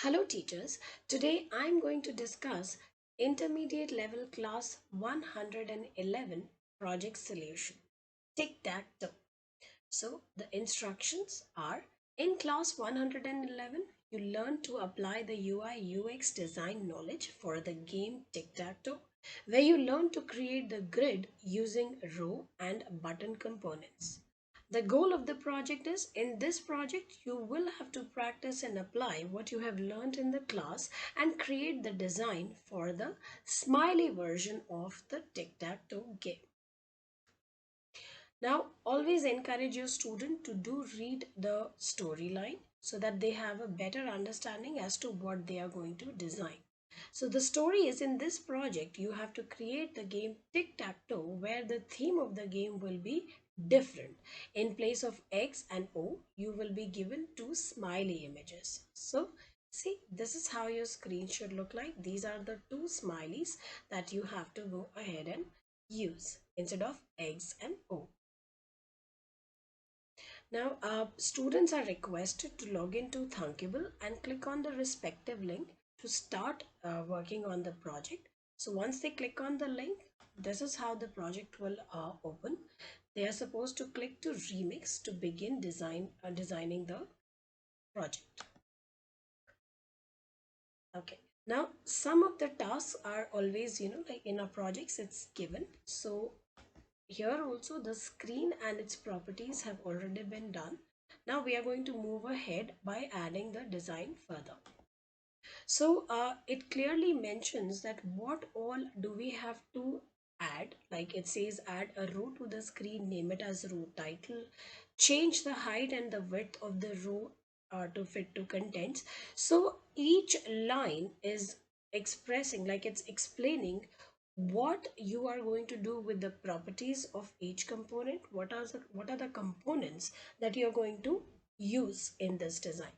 Hello teachers, today I'm going to discuss intermediate level class 111 project solution. Tic-tac-toe. So the instructions are in class 111 you learn to apply the UI UX design knowledge for the game Tic-tac-toe where you learn to create the grid using row and button components. The goal of the project is in this project you will have to practice and apply what you have learned in the class and create the design for the smiley version of the tic-tac-toe game. Now, always encourage your student to do read the storyline so that they have a better understanding as to what they are going to design. So the story is in this project, you have to create the game Tic-Tac-Toe where the theme of the game will be different. In place of X and O, you will be given two smiley images. So see, this is how your screen should look like. These are the two smileys that you have to go ahead and use instead of X and O. Now, students are requested to log into Thunkable and click on the respective link to start working on the project. So once they click on the link, this is how the project will open. They are supposed to click to remix to begin designing the project. Okay. Now, some of the tasks are always, like in our projects, it's given. So here also the screen and its properties have already been done. Now we are going to move ahead by adding the design further. So it clearly mentions that what all do we have to add. Like it says add a row to the screen, name it as row title, change the height and the width of the row to fit to contents. So each line is expressing, like it's explaining what you are going to do with the properties of each component. What are the components that you're going to use in this design.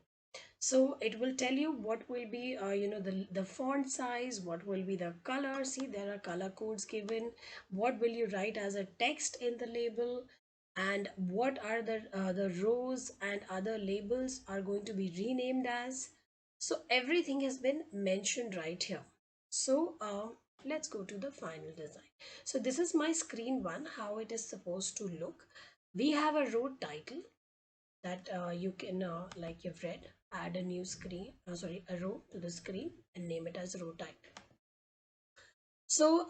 So it will tell you what will be the font size, what will be the color. See, there are color codes given. What will you write as a text in the label, and what are the rows and other labels are going to be renamed as. So everything has been mentioned right here. So let's go to the final design. So this is my screen one, how it is supposed to look. We have a row title that you can like you've read, add a new screen a row to the screen and name it as row title. So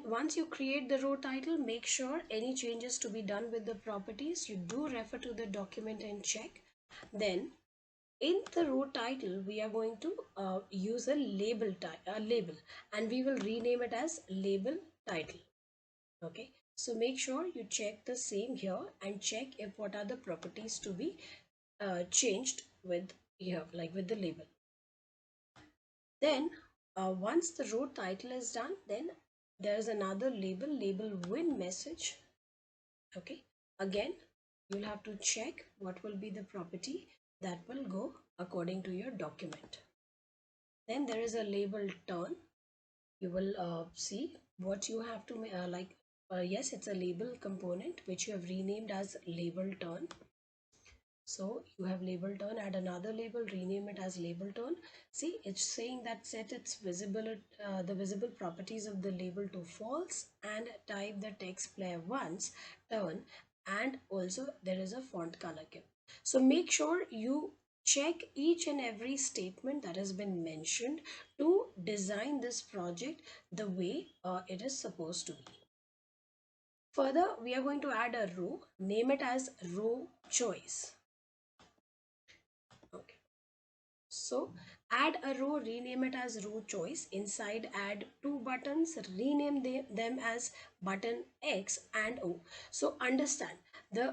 once you create the row title, make sure any changes to be done with the properties you do refer to the document and check. Then in the row title we are going to use a label and we will rename it as label title. Okay, so make sure you check the same here and check if what are the properties to be changed with here, like with the label. Then once the row title is done, then there is another label win message. Okay, again you'll have to check what will be the property that will go according to your document. Then there is a label turn. You will see what you have to yes, it's a label component which you have renamed as label turn. So you have label turn, add another label, rename it as label turn. See, it's saying that set its the visible properties of the label to false and type the text player once turn, and also there is a font color given. So make sure you check each and every statement that has been mentioned to design this project the way it is supposed to be. Further, we are going to add a row, name it as row choice. Okay. So add a row, rename it as row choice. Inside add two buttons, rename them as button X and O. So understand,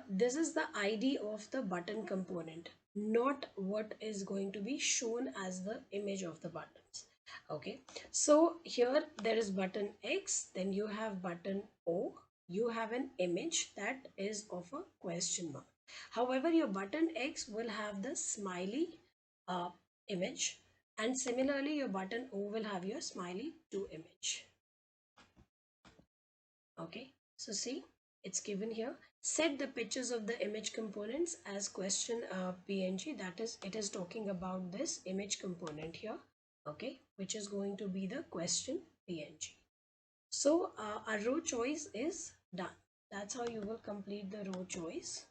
this is the ID of the button component, not what is going to be shown as the image of the buttons. Okay, so here there is button X, then you have button O, you have an image that is of a question mark. However, your button X will have the smiley uh, image, and similarly your button O will have your smiley 2 image. Okay, so see, it's given here. Set the pictures of the image components as question png, that is, it is talking about this image component here, okay, which is going to be the question png. So a row choice is done. That's how you will complete the row choice.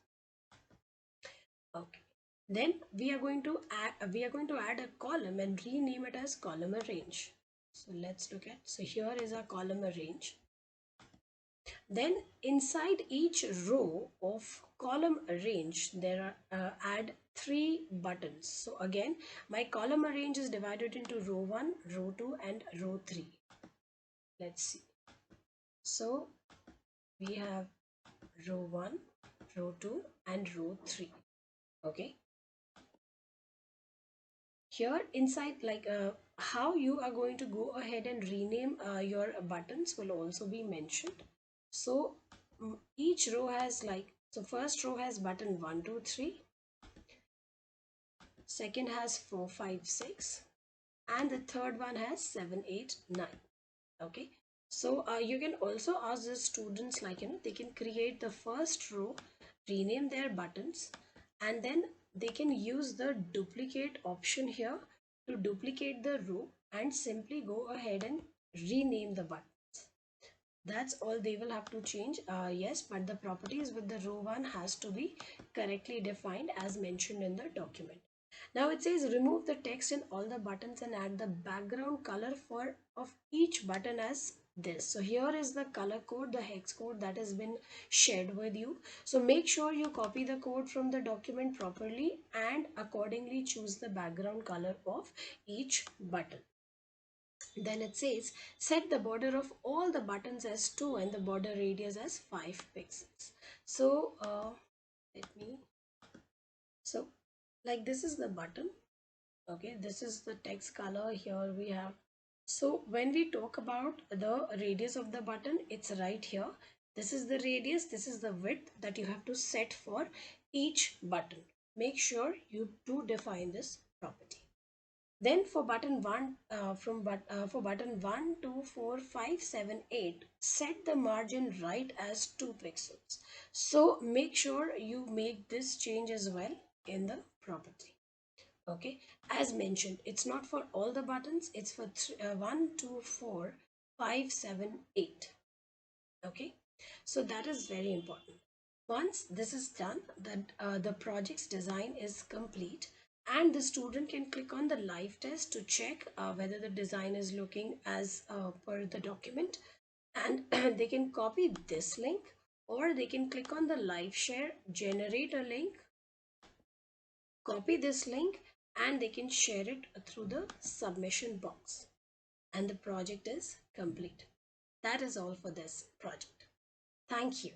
Okay, then we are going to add a column and rename it as column arrange. So let's look at, so here is our column arrange. Then inside each row of column arrange, there are add 3 buttons. So again, my column arrange is divided into row 1, row 2 and row 3. Let's see. So we have row 1, row 2 and row 3. Okay. Here inside, like how you are going to go ahead and rename your buttons will also be mentioned. So each row has, like, so first row has button 1 2 3, second has 4 5 6, and the third one has 7 8 9. Okay, so you can also ask the students, like, they can create the first row, rename their buttons, and then they can use the duplicate option here to duplicate the row and simply go ahead and rename the button. That's all they will have to change. Yes, but the properties with the row 1 has to be correctly defined as mentioned in the document. Now it says remove the text in all the buttons and add the background color for of each button as this. So here is the color code, the hex code that has been shared with you. So make sure you copy the code from the document properly and accordingly choose the background color of each button. Then it says set the border of all the buttons as 2 and the border radius as 5 pixels. So let me, so like this is the button. Okay, this is the text color. Here we have, so when we talk about the radius of the button, it's right here. This is the radius, this is the width that you have to set for each button. Make sure you do define this property. Then for button 1, for button 1 2 4 5 7 8, set the margin right as 2 pixels. So make sure you make this change as well in the property. Okay, as mentioned, it's not for all the buttons, it's for 1 2 4 5 7 8. Okay, so that is very important. Once this is done, that the project's design is complete, and the student can click on the live test to check whether the design is looking as per the document, and they can copy this link, or they can click on the live share, generate a link, copy this link, and they can share it through the submission box, and the project is complete. That is all for this project. Thank you.